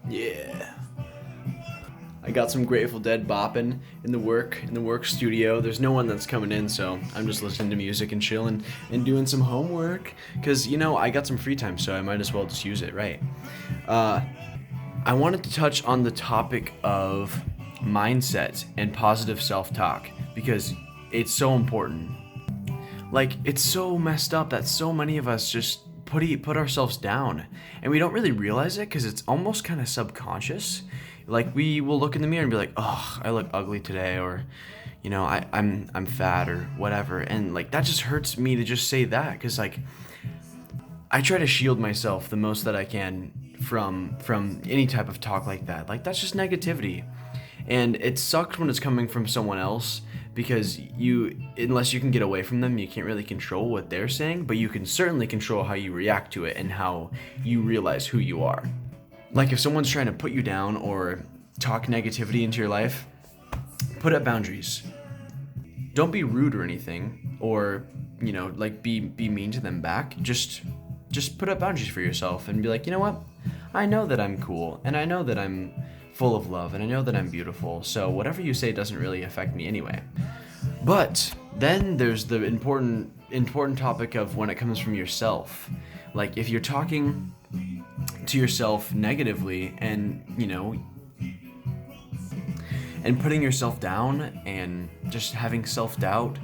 Yeah. I got some Grateful Dead bopping in the work studio. There's no one that's coming in, so I'm just listening to music and chilling and doing some homework. Cause I got some free time, so I might as well just use it, right? Uh, I wanted to touch on the topic of mindset and positive self-talk because it's so important. Like, it's so messed up that so many of us just put ourselves down, and we don't really realize it because it's almost kind of subconscious. Like, we will look in the mirror and be like, "Oh, I look ugly today," or I'm fat or whatever, and like that just hurts me to just say that because like I try to shield myself the most that I can from any type of talk like that. Like, that's just negativity. And it sucks when it's coming from someone else because unless you can get away from them, you can't really control what they're saying, but you can certainly control how you react to it and how you realize who you are. Like, if someone's trying to put you down or talk negativity into your life, put up boundaries. Don't be rude or anything, or like be mean to them back. Just put up boundaries for yourself and be like, you know what? I know that I'm cool, and I know that I'm full of love, and I know that I'm beautiful, so whatever you say doesn't really affect me anyway. But then there's the important topic of when it comes from yourself. Like, if you're talking to yourself negatively and and putting yourself down and just having self-doubt,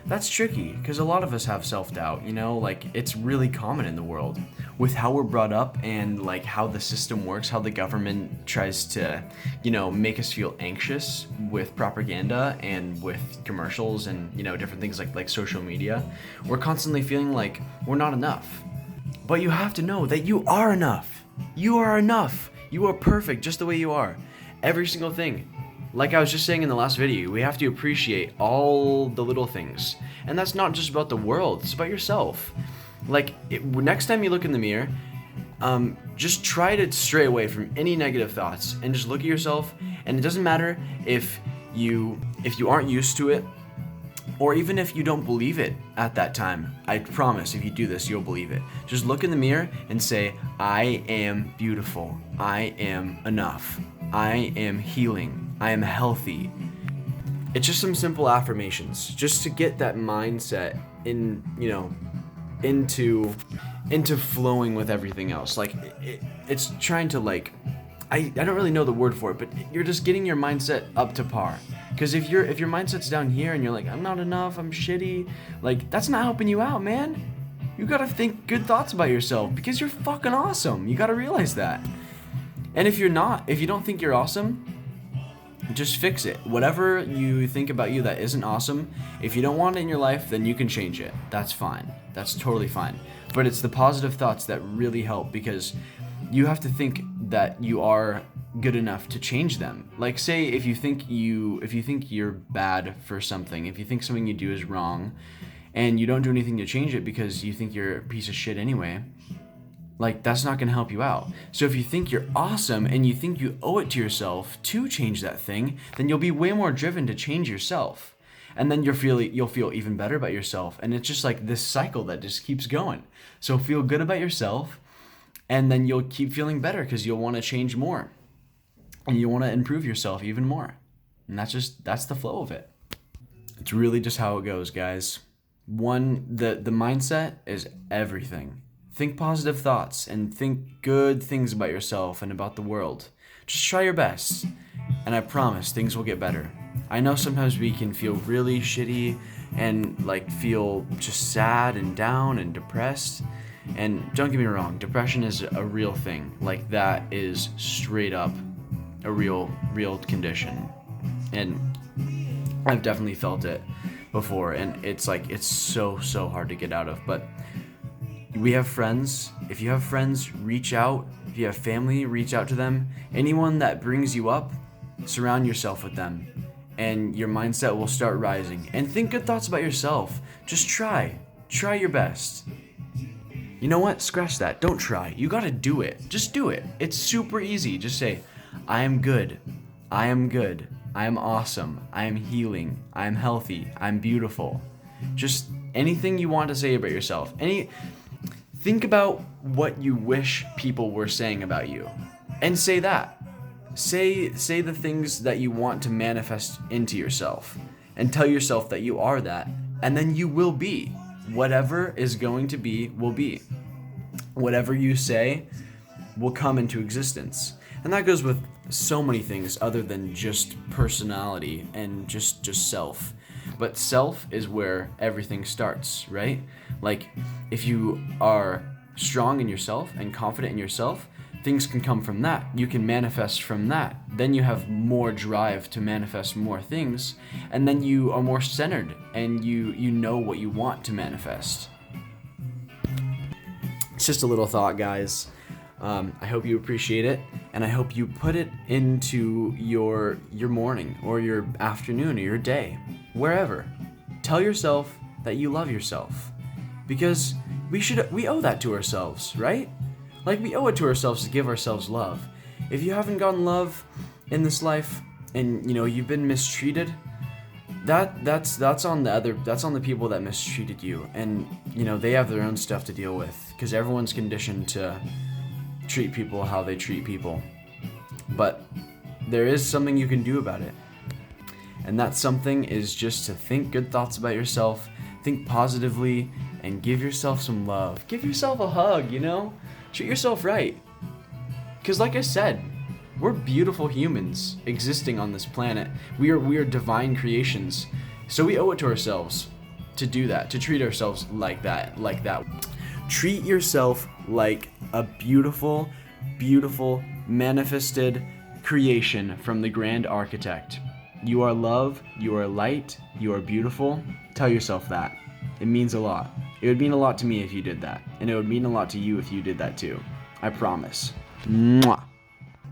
that's tricky because a lot of us have self-doubt, like it's really common in the world with how we're brought up and like how the system works, how the government tries to, make us feel anxious with propaganda and with commercials and, different things like social media. We're constantly feeling like we're not enough. But you have to know that you are enough. You are enough. You are perfect just the way you are. Every single thing. Like I was just saying in the last video, we have to appreciate all the little things. And that's not just about the world, it's about yourself. Like, next time you look in the mirror, just try to stray away from any negative thoughts and just look at yourself. And it doesn't matter if you aren't used to it, or even if you don't believe it at that time. I promise if you do this, you'll believe it. Just look in the mirror and say, I am beautiful. I am enough. I am healing. I am healthy. It's just some simple affirmations just to get that mindset into flowing with everything else. Like, it's trying to like, I don't really know the word for it, but you're just getting your mindset up to par. Because if your mindset's down here and you're like, I'm not enough, I'm shitty, like, that's not helping you out, man. You gotta think good thoughts about yourself because you're fucking awesome. You gotta realize that. And if you don't think you're awesome, just fix it. Whatever you think about you that isn't awesome, if you don't want it in your life, then you can change it. That's fine. That's totally fine. But it's the positive thoughts that really help because you have to think that you are good enough to change them. Like, say if you think you're bad for something, if you think something you do is wrong and you don't do anything to change it because you think you're a piece of shit anyway, like, that's not going to help you out. So if you think you're awesome and you think you owe it to yourself to change that thing, then you'll be way more driven to change yourself. And then you'll feel even better about yourself. And it's just like this cycle that just keeps going. So feel good about yourself, and then you'll keep feeling better because you'll want to change more. And you want to improve yourself even more. And that's the flow of it. It's really just how it goes, guys. The mindset is everything. Think positive thoughts and think good things about yourself and about the world. Just try your best, and I promise things will get better. I know sometimes we can feel really shitty and like feel just sad and down and depressed. And don't get me wrong, depression is a real thing. Like, that is straight up a real condition. And I've definitely felt it before, and it's so hard to get out of. But we have friends. If you have friends, reach out. If you have family, reach out to them. Anyone that brings you up, surround yourself with them, and your mindset will start rising. And think good thoughts about yourself. Just try your best. You know what? Scratch that. Don't try. You gotta do it. Just do it. It's super easy. Just say, I am good. I am good. I am awesome. I am healing. I am healthy. I'm beautiful. Just anything you want to say about yourself. Think about what you wish people were saying about you and say that. say the things that you want to manifest into yourself, and tell yourself that you are that, and then you will be. Whatever is going to be will be. Whatever you say will come into existence. And that goes with so many things other than just personality and just self. But self is where everything starts, right? Like, if you are strong in yourself and confident in yourself, things can come from that. You can manifest from that. Then you have more drive to manifest more things, and then you are more centered and you know what you want to manifest. It's just a little thought, guys. I hope you appreciate it, and I hope you put it into your morning or your afternoon or your day, wherever. Tell yourself that you love yourself, because we owe that to ourselves, right? Like, we owe it to ourselves to give ourselves love. If you haven't gotten love in this life, and you've been mistreated, that's on the people that mistreated you, and they have their own stuff to deal with, because everyone's conditioned to treat people how they treat people. But there is something you can do about it, and that something is just to think good thoughts about yourself, think positively, and give yourself some love. Give yourself a hug, treat yourself right, because like I said, we're beautiful humans existing on this planet. We are divine creations, so we owe it to ourselves to do that, to treat ourselves like that. Treat yourself like a beautiful, beautiful, manifested creation from the grand architect. You are love, you are light, you are beautiful. Tell yourself that. It means a lot. It would mean a lot to me if you did that, and it would mean a lot to you if you did that too. I promise. Mwah.